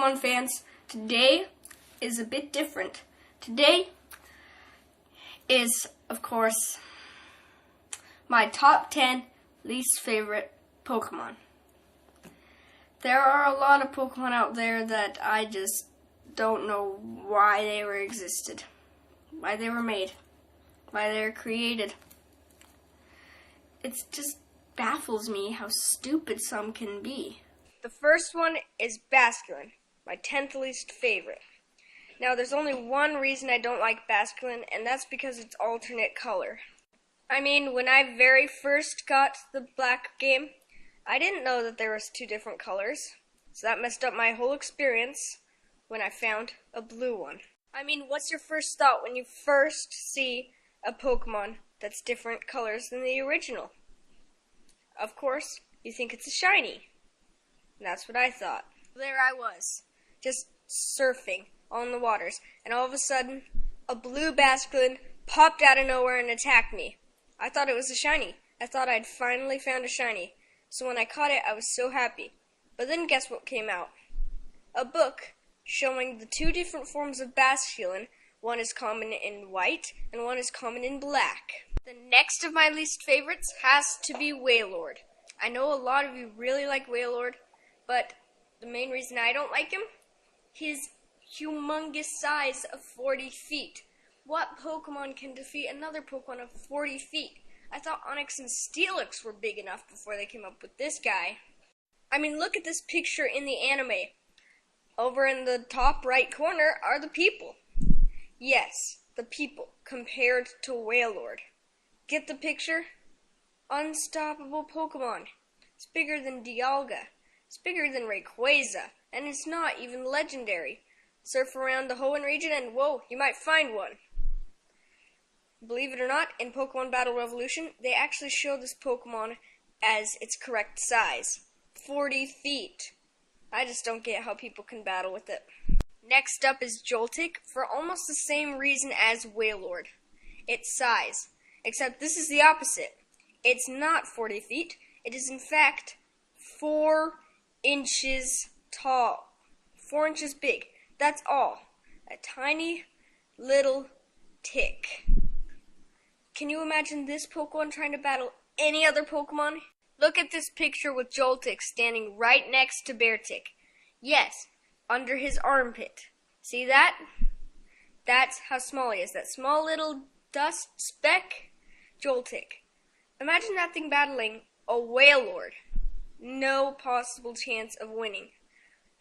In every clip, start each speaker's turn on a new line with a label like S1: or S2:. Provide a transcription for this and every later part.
S1: Pokemon fans, today is a bit different. Today is, of course, my top 10 least favorite Pokemon. There are a lot of Pokemon out there that I just don't know why they were existed, why they were made, why they were created. It just baffles me how stupid some can be. The first one is Basculin, my 10th least favorite. Now, there's only one reason I don't like Basculin, and that's because it's alternate color. I mean, when I very first got the black game, I didn't know that there was two different colors, so that messed up my whole experience when I found a blue one. I mean, what's your first thought when you first see a Pokemon that's different colors than the original? Of course, you think it's a shiny. And that's what I thought. There I was, just surfing on the waters, and all of a sudden, a blue Basculin popped out of nowhere and attacked me. I thought it was a shiny. I thought I'd finally found a shiny. So when I caught it, I was so happy. But then guess what came out? A book showing the two different forms of Basculin. One is common in white, and one is common in black. The next of my least favorites has to be Wailord. I know a lot of you really like Wailord, but the main reason I don't like him, his humongous size of 40 feet. What Pokemon can defeat another Pokemon of 40 feet? I thought Onix and Steelix were big enough before they came up with this guy. I mean, look at this picture in the anime. Over in the top right corner are the people. Yes, the people compared to Wailord. Get the picture? Unstoppable Pokemon. It's bigger than Dialga. It's bigger than Rayquaza. And it's not even legendary. Surf around the Hoenn region and whoa, you might find one. Believe it or not, in Pokemon Battle Revolution, they actually show this Pokemon as its correct size. 40 feet. I just don't get how people can battle with it. Next up is Joltik, for almost the same reason as Wailord. Its size. Except this is the opposite. It's not 40 feet. It is in fact 4 inches tall. 4 inches big. That's all. A tiny little tick. Can you imagine this Pokemon trying to battle any other Pokemon? Look at this picture with Joltik standing right next to Beartic. Yes, under his armpit. See that? That's how small he is. That small little dust speck. Joltik. Imagine that thing battling a Wailord. No possible chance of winning.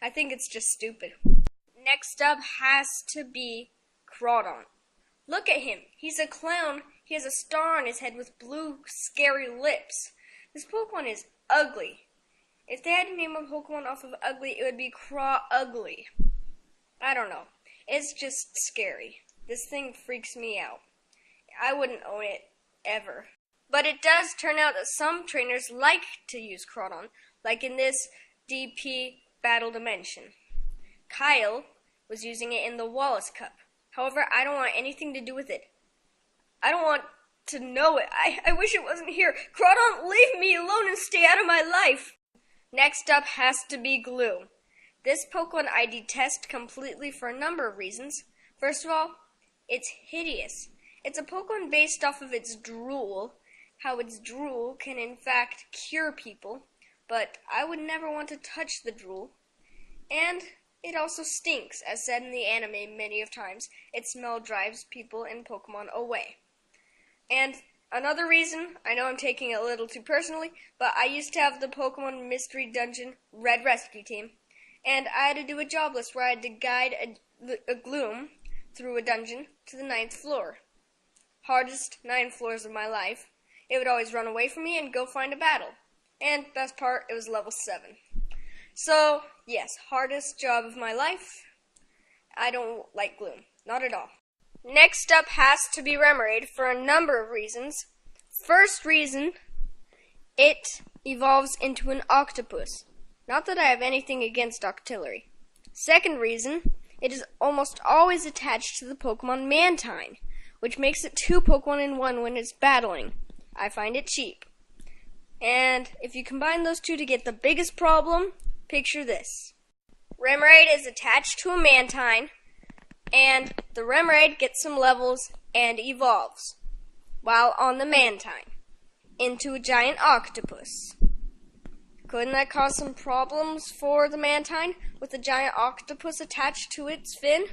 S1: I think it's just stupid. Next up has to be Crawdon. Look at him. He's a clown. He has a star on his head with blue, scary lips. This Pokemon is ugly. If they had to name a Pokemon off of ugly, it would be Craw-Ugly. I don't know. It's just scary. This thing freaks me out. I wouldn't own it, ever. But it does turn out that some trainers like to use Crawdon, like in this DP Battle Dimension. Kyle was using it in the Wallace Cup. However, I don't want anything to do with it. I don't want to know it. I wish it wasn't here. Crawdon, leave me alone and stay out of my life. Next up has to be Glue. This Pokemon I detest completely for a number of reasons. First of all, it's hideous. It's a Pokemon based off of its drool, how its drool can in fact cure people, but I would never want to touch the drool. And it also stinks, as said in the anime many of times. Its smell drives people and Pokemon away. And another reason, I know I'm taking it a little too personally, but I used to have the Pokemon Mystery Dungeon Red Rescue Team, and I had to do a job list where I had to guide a Gloom through a dungeon to the 9th floor. Hardest 9 floors of my life. It would always run away from me and go find a battle. And best part, it was level 7. So, yes, hardest job of my life. I don't like Gloom. Not at all. Next up has to be Remoraid for a number of reasons. First reason, it evolves into an octopus. Not that I have anything against Octillery. Second reason, it is almost always attached to the Pokemon Mantine, which makes it 2 Pokemon in 1 when it's battling. I find it cheap. And if you combine those two to get the biggest problem, picture this. Remoraid is attached to a Mantine, and the Remoraid gets some levels and evolves while on the Mantine into a giant octopus. Couldn't that cause some problems for the Mantine with a giant octopus attached to its fin?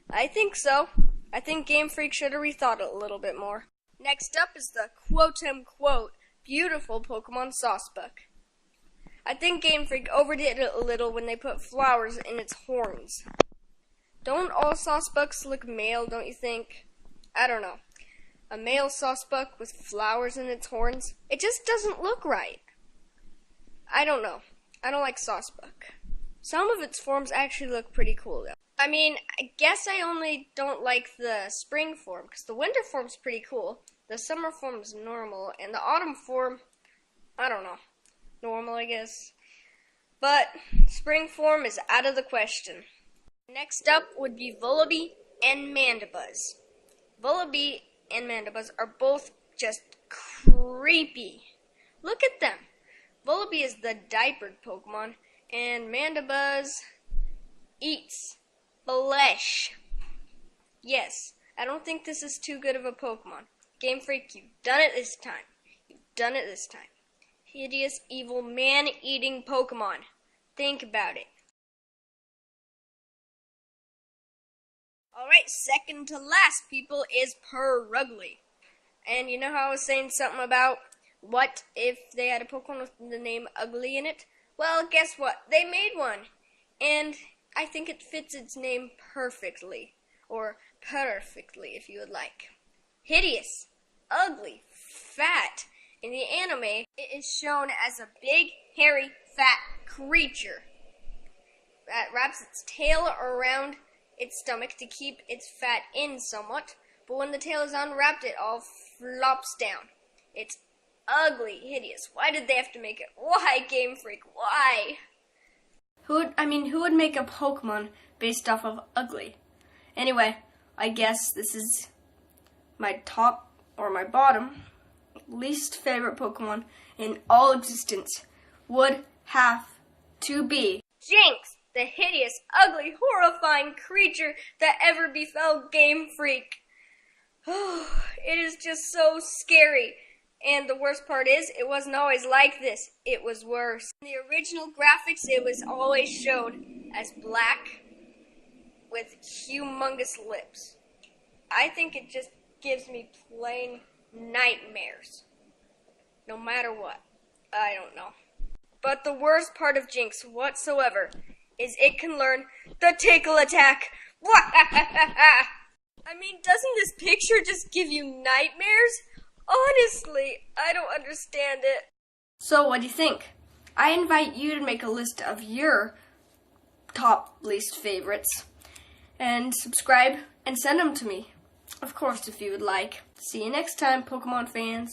S1: I think so. I think Game Freak should have rethought it a little bit more. Next up is the quote-unquote beautiful Pokemon Saucebuck. I think Game Freak overdid it a little when they put flowers in its horns. Don't all Saucebucks look male, don't you think? I don't know. A male Saucebuck with flowers in its horns? It just doesn't look right. I don't know. I don't like Saucebuck. Some of its forms actually look pretty cool, though. I mean, I guess I only don't like the spring form, because the winter form's pretty cool. The summer form's normal, and the autumn form, I don't know. Normal, I guess. But spring form is out of the question. Next up would be Vullaby and Mandibuzz. Vullaby and Mandibuzz are both just creepy. Look at them. Vullaby is the diapered Pokemon, and Mandibuzz eats flesh. Yes, I don't think this is too good of a Pokemon. Game Freak, you've done it this time. You've done it this time. Hideous, evil, man-eating Pokemon. Think about it. Alright, second to last, people, is Purugly. And you know how I was saying something about what if they had a Pokemon with the name Ugly in it? Well, guess what? They made one. And I think it fits its name perfectly. Or perfectly, if you would like. Hideous, ugly, fat. In the anime, it is shown as a big, hairy, fat creature that wraps its tail around its stomach to keep its fat in somewhat, but when the tail is unwrapped, it all flops down. It's ugly, hideous. Why did they have to make it? Why, Game Freak? Why? Who would make a Pokemon based off of ugly? Anyway, I guess this is my top or my bottom least favorite Pokemon in all existence would have to be Jinx, the hideous, ugly, horrifying creature that ever befell Game Freak. It is just so scary. And the worst part is, it wasn't always like this. It was worse. In the original graphics, it was always shown as black with humongous lips. I think it just gives me plain nightmares. No matter what. I don't know. But the worst part of Jinx whatsoever is it can learn the tickle attack. I mean, doesn't this picture just give you nightmares? Honestly, I don't understand it. So what do you think? I invite you to make a list of your top least favorites and subscribe and send them to me. Of course, if you would like. See you next time, Pokemon fans.